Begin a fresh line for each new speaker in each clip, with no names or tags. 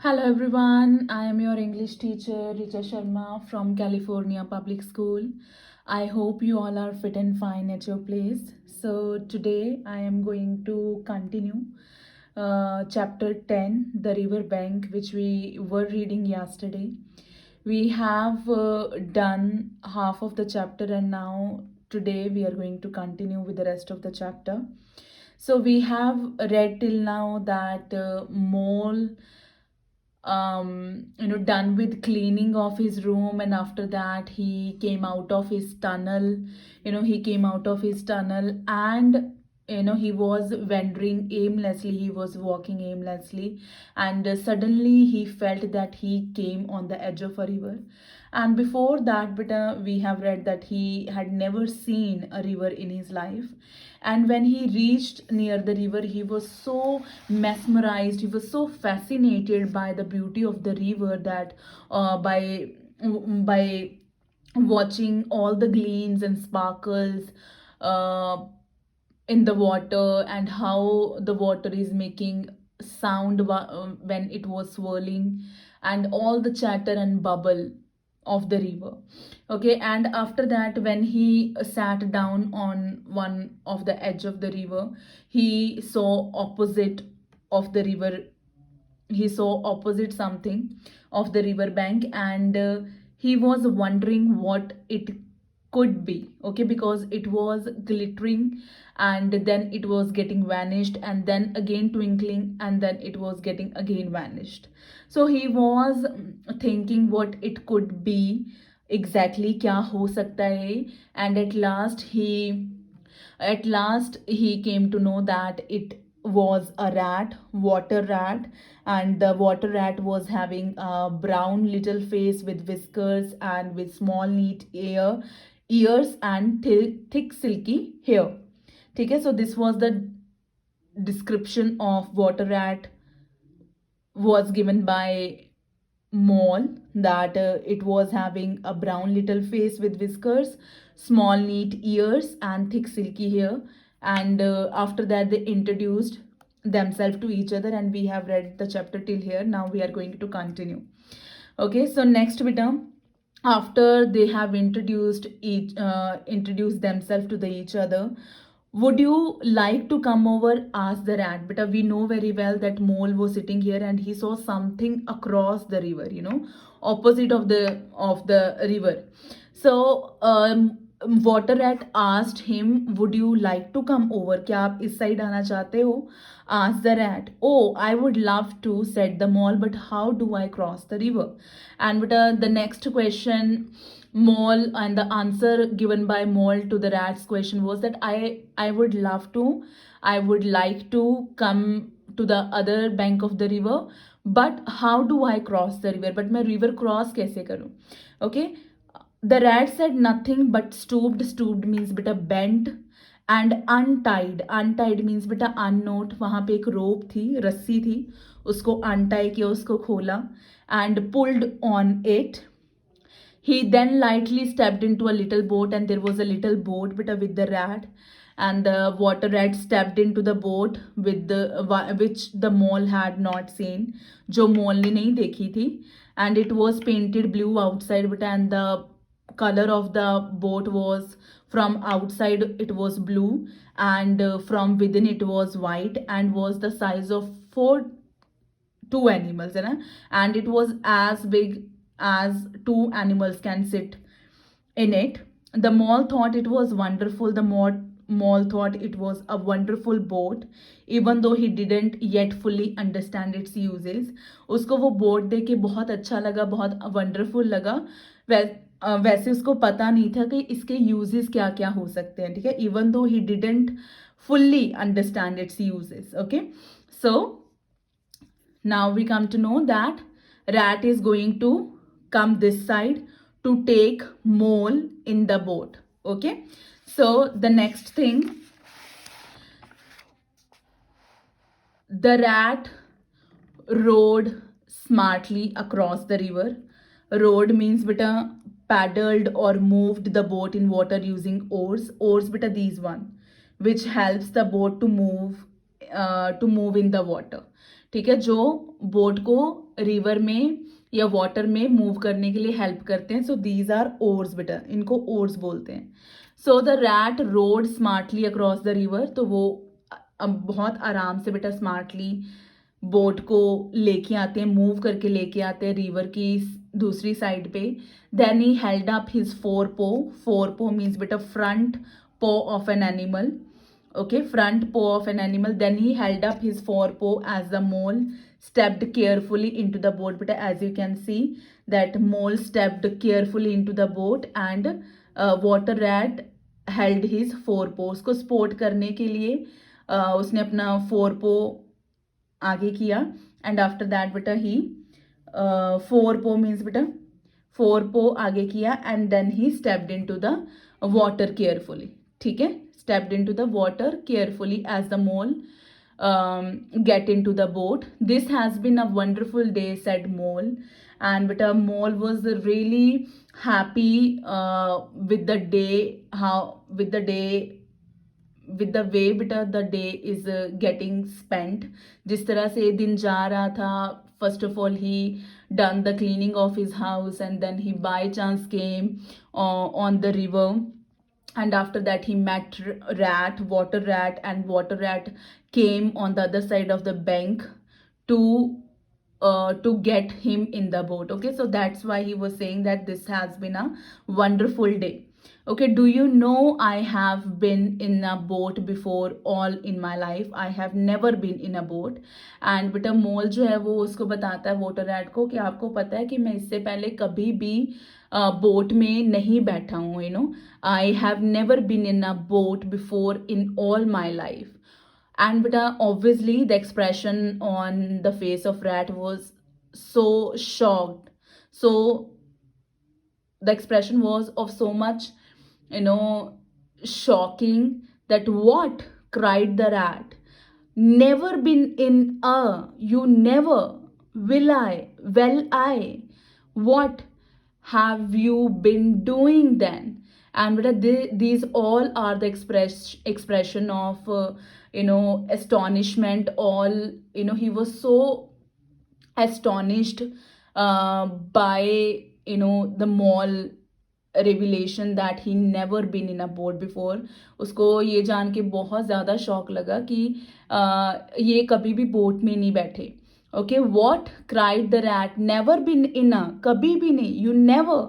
Hello everyone, I am your English teacher Richa Sharma from California Public School. I hope you all are fit and fine at your place. So today I am going to continue chapter 10, The River Bank, which we were reading yesterday. We have done half of the chapter, and now today we are going to continue with the rest of the chapter. So we have read till now that Mole done with cleaning of his room, and after that he came out of his tunnel. He came out of his tunnel, and he was wandering aimlessly, he was walking aimlessly, and suddenly he felt that he came on the edge of a river. And before that bit, we have read that he had never seen a river in his life, and when he reached near the river, he was so mesmerized, he was so fascinated by the beauty of the river that by watching all the gleams and sparkles uh, in the water, and how the water is making sound when it was swirling, and all the chatter and bubble of the river. Okay, and after that, when he sat down on one of the edge of the river, he saw opposite of the river, he saw opposite something of the river bank, and he was wondering what it could be. Okay, because it was glittering, and then it was getting vanished, and then again twinkling, and then it was getting again vanished. So he was thinking what it could be, exactly kya ho sakta hai. And at last he came to know that it was a rat, water rat. And the water rat was having a brown little face with whiskers and with small neat ears and thick silky hair. Okay, so this was the description of water rat was given by Mole, that it was having a brown little face with whiskers, small neat ears, and thick silky hair. And after that, they introduced themselves to each other, and we have read the chapter till here. Now we are going to continue. Okay, so next bit, after they have introduced themselves to each other, would you like to come over? Asked the rat. But we know very well that Mole was sitting here and he saw something across the river, opposite of the river. So water rat asked him, would you like to come over? क्या आप इस side आना चाहते हो? Asked the rat. Oh, I would love to, said the mole, but how do I cross the river? And the next question, mole, and the answer given by mole to the rat's question was that I would love to, I would like to come to the other bank of the river, but how do I cross the river? But मैं river cross कैसे करूँ? Okay, the rat said nothing but stooped. Stooped means beta bent. And untied. Untied means beta unknot. वहां पे एक rope थी, रस्सी थी, उसको untie किया, उसको खोला, and pulled on it. He then lightly stepped into a little boat, and there was a little boat beta with the rat, and the water rat stepped into the boat with the which the mole had not seen, जो mole ने नहीं देखी थी. And it was painted blue outside, but and the color of the boat was, from outside it was blue, and from within it was white, and was the size of two animals, and it was as big as two animals can sit in it. The mole thought it was wonderful. The mole thought it was a wonderful boat, even though he didn't yet fully understand its uses. उसको वो boat देख के बहुत अच्छा लगा, बहुत wonderful लगा. वै, वैसे उसको पता नहीं था कि इसके यूजेस क्या क्या हो सकते हैं. ठीक है, even though he didn't fully understand its uses. Okay, so now we come to know that rat is going to come this side to take mole in the boat. Okay, so the next thing, the rat rowed smartly across the river. Rowed means beta paddled or moved the boat in water using oars. Oars beta these one, which helps the boat to move in the water. ठीक है, जो boat को river में या water में move करने के लिए हेल्प करते हैं. सो दीज आर ओर्स बेटा, इनको ओर्स बोलते हैं. So the rat road smartly across the river. तो वो बहुत आराम से बेटा स्मार्टली बोट को लेके आते हैं, मूव करके लेके आते हैं रिवर की दूसरी साइड पे. Then he held up his four paw means बेटा front paw of an animal. Okay, front paw of an animal. Then he held up his forepaw as the mole stepped carefully into the boat. But as you can see that mole stepped carefully into the boat and water rat held his forepaw. उसको sport करने के लिए उसने अपना forepaw आगे किया. And after that बेटा he forepaw means बेटा forepaw आगे किया and then he stepped into the water carefully. ठीक है, stepped into the water carefully as the mole get into the boat. This has been a wonderful day, said mole. And but mole was really happy with the day, how with the day, with the way बेटा the day is getting spent. जिस तरह से दिन जा रहा था, first of all he done the cleaning of his house and then he by chance came on the river. And after that he met water rat, and water rat came on the other side of the bank to get him in the boat. Okay, so that's why he was saying that this has been a wonderful day. Okay, do you know I have been in a boat before all in my life? I have never been in a boat. And बेटा मोल जो है वो उसको बताता है voter rat को कि आपको पता है कि मैं इससे पहले कभी भी बोट में नहीं बैठा हूँ. You know, I have never been in a boat before in all my life. And but obviously the expression on the face of rat was so shocked. So the expression was of so much, you know, shocking that what? Cried the rat. Never been in a, you never, will I, well I. What have you been doing then? And but these all are the expression of astonishment. All, he was so astonished by the mall revelation that he never been in a boat before. उसको ये जान के बहुत ज़्यादा शौक लगा कि ये कभी भी बोट में नहीं बैठे. Okay, what cried the rat, never been in a, कभी भी नहीं, you never,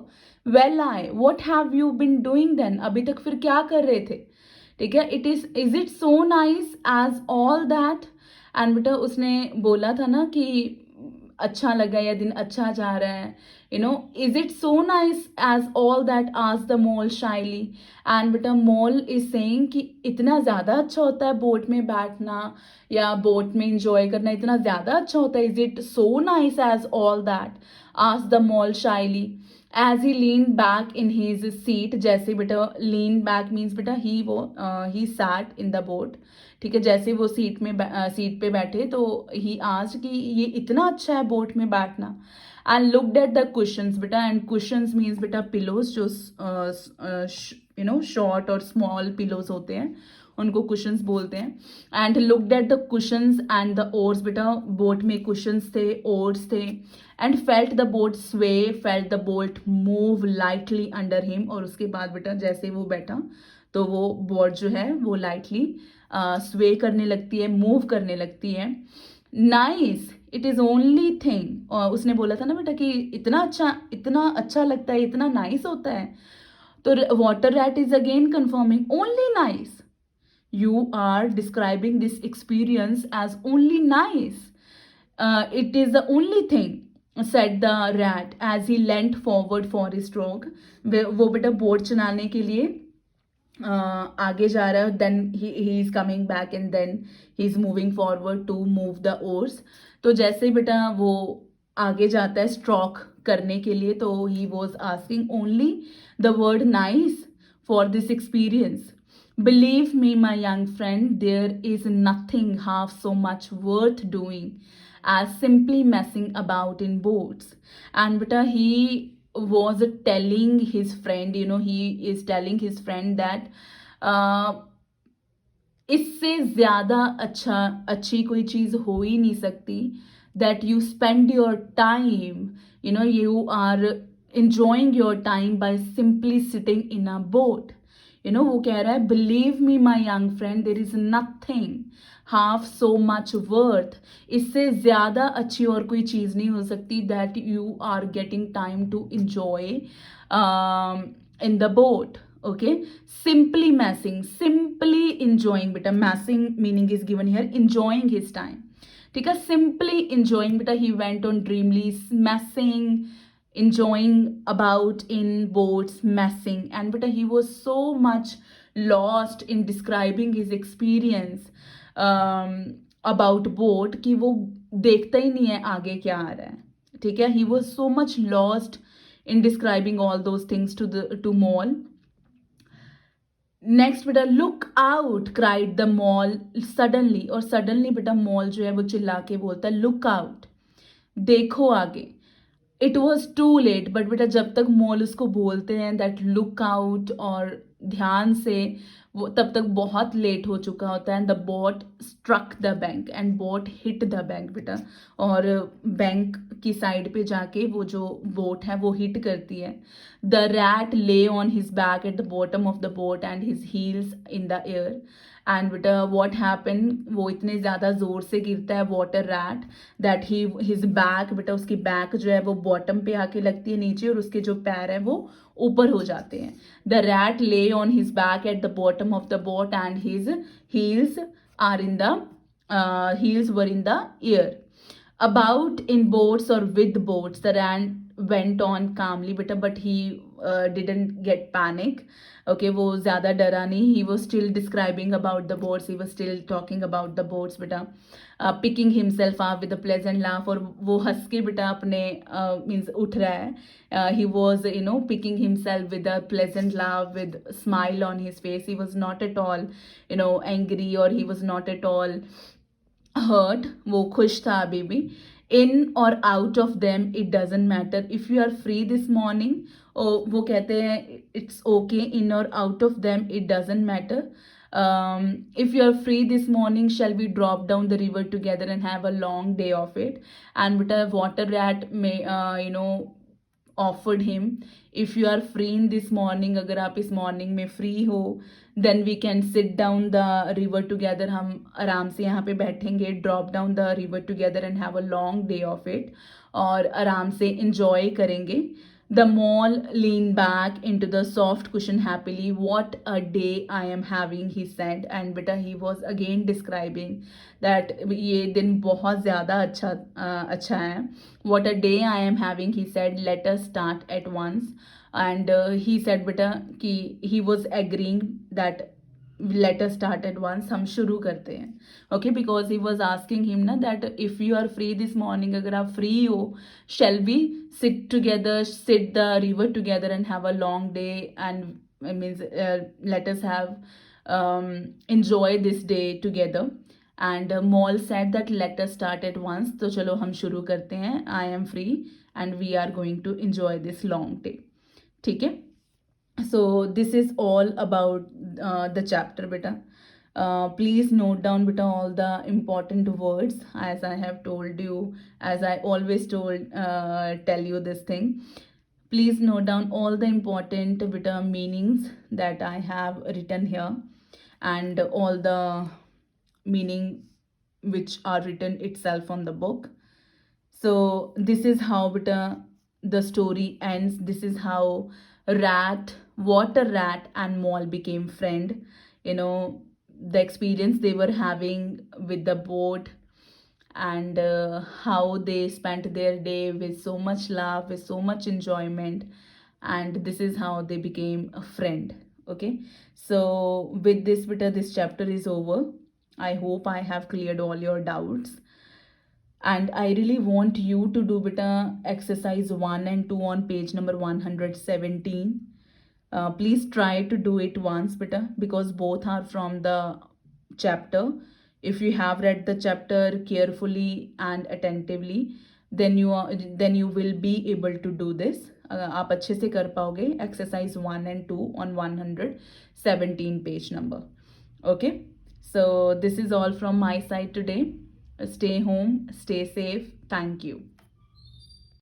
well I, what have you been doing then, अभी तक फिर क्या कर रहे थे. ठीक है, is it so nice as all that. And बेटा उसने बोला था ना कि अच्छा लगा या दिन अच्छा जा रहा है. is it so nice as all that, asked the mole shyly. And बेटा mole is saying कि इतना ज़्यादा अच्छा होता है बोट में बैठना या बोट में इंजॉय करना, इतना ज़्यादा अच्छा होता है. is it so nice as all that, asked the mole shyly as he leaned back in his seat. जैसे बेटा lean back means बेटा he sat in the boat. ठीक है, जैसे वो सीट पे बैठे तो ही आज कि ये इतना अच्छा है बोट में बैठना. And looked at the cushions बेटा, एंड कुशंस मीन्स बेटा पिलोज, जो शॉर्ट और स्मॉल पिलोज होते हैं उनको कुशंस बोलते हैं. And looked at the cushions and the ores, बेटा बोट में कुशंस थे, ओर्स थे. एंड फेल्ट द बोट स्वे, felt the boat move lightly under him. और उसके बाद बेटा जैसे वो बैठा तो वो बोट जो है वो लाइटली स्वे करने लगती है, मूव करने लगती है. Nice, it is only thing. उसने बोला था ना बेटा कि इतना अच्छा लगता है, इतना नाइस होता है. तो water rat is again confirming, only nice. You are describing this experience as only nice. It is the only thing, said the rat as he leant forward for his stroke. वो बेटा boat चलाने के लिए आगे जा रहा है. Then he is coming back and then he is moving forward to move the oars. तो जैसे ही बेटा वो आगे जाता है स्ट्रोक करने के लिए तो he was asking only the word nice for this experience. Believe me, my young friend, there is nothing half so much worth doing as simply messing about in boats. And beta he was telling his friend, he is telling his friend that इससे ज़्यादा अच्छी कोई चीज़ हो ही नहीं सकती that you spend your time, you are enjoying your time by simply sitting in a boat. वो कह रहा है, believe me my young friend, there is nothing half so much worth, इससे ज़्यादा अच्छी और कोई चीज़ नहीं हो सकती, that you are getting time to enjoy in the boat. Okay, simply massing, simply enjoying, beta massing meaning is given here, enjoying his time. ठीक है, simply enjoying, beta he went on dreamily massing, enjoying about in boats, massing, and beta he was so much lost in describing his experience about boat कि वो देखता ही नहीं है आगे क्या आ रहा है. ठीक है, he was so much lost in describing all those things to Mole. Next बेटा, look out cried the mole suddenly, और सडनली बेटा मॉल जो है वो चिल्ला के बोलता है लुक आउट, देखो आगे. It was too late, but बेटा जब तक मॉल उसको बोलते हैं दैट लुक आउट और ध्यान से, वो तब तक बहुत लेट हो चुका होता है. And the boat struck the bank, and boat hit the bank बेटा, और बैंक की साइड पे जाके वो जो बोट है वो हिट करती है. The rat lay on his back at the bottom of the boat and his heels in the air. And बेटा वॉट हैपन, वो इतने ज़्यादा ज़ोर से गिरता है water rat that his back, बेटा उसकी बैक जो है वो बॉटम पे आके लगती है नीचे, और उसके जो पैर है वो ऊपर हो जाते हैं. The rat lay on his back at the bottom of the boat and his heels are in the heels were in the air. About in boats or with boats, the rat went on calmly, but he didn't get panic. Okay, वो ज़्यादा डरा नहीं. He was still describing about the boats. He was still talking about the boats, बेटा. Picking himself up with a pleasant laugh, और वो हंस के बेटा अपने means उठ रहा है. He was picking himself with a pleasant laugh, with smile on his face. He was not at all angry, or he was not at all hurt. वो खुश था अभी भी. In or out of them it doesn't matter, if you are free this morning, वो कहते हैं it's okay, in or out of them it doesn't matter. If you are free this morning, shall we drop down the river together and have a long day of it. And but a water rat may offered him, if you are free in this morning, अगर आप इस morning में free हो, then we can sit down the river together, हम आराम से यहाँ पे बैठेंगे, drop down the river together and have a long day of it, और आराम से enjoy करेंगे. The mole leaned back into the soft cushion happily. What a day I am having, he said. And beta he was again describing that ये दिन बहुत ज़्यादा अच्छा है. What a day I am having, he said. Let us start at once. And he said beta कि he was agreeing that let us start at once, हम शुरू करते हैं. Okay, because he was asking him ना that if you are free this morning, अगर आप free हो, shall we sit together, sit the river together and have a long day, and means let us have enjoy this day together. And Mall said that let us start at once, तो चलो हम शुरू करते हैं. I am free and we are going to enjoy this long day. ठीक है. So this is all about the chapter beta. Please note down beta all the important words, as I have told you, as I always tell you this thing. Please note down all the important beta meanings that I have written here, and all the meaning which are written itself on the book. So this is how beta the story ends. This is how water rat and Mole became friend. The experience they were having with the boat, and how they spent their day with so much love, with so much enjoyment, and this is how they became a friend. Okay, so with this beta, this chapter is over. I hope I have cleared all your doubts. And I really want you to do beta exercise 1 and 2 on page number 117. Please try to do it once beta, because both are from the chapter. If you have read the chapter carefully and attentively, then you will be able to do this. आप अच्छे से कर पाओगे exercise 1 and 2 on 117 page number. Okay, so this is all from my side today. Stay home, stay safe. Thank you.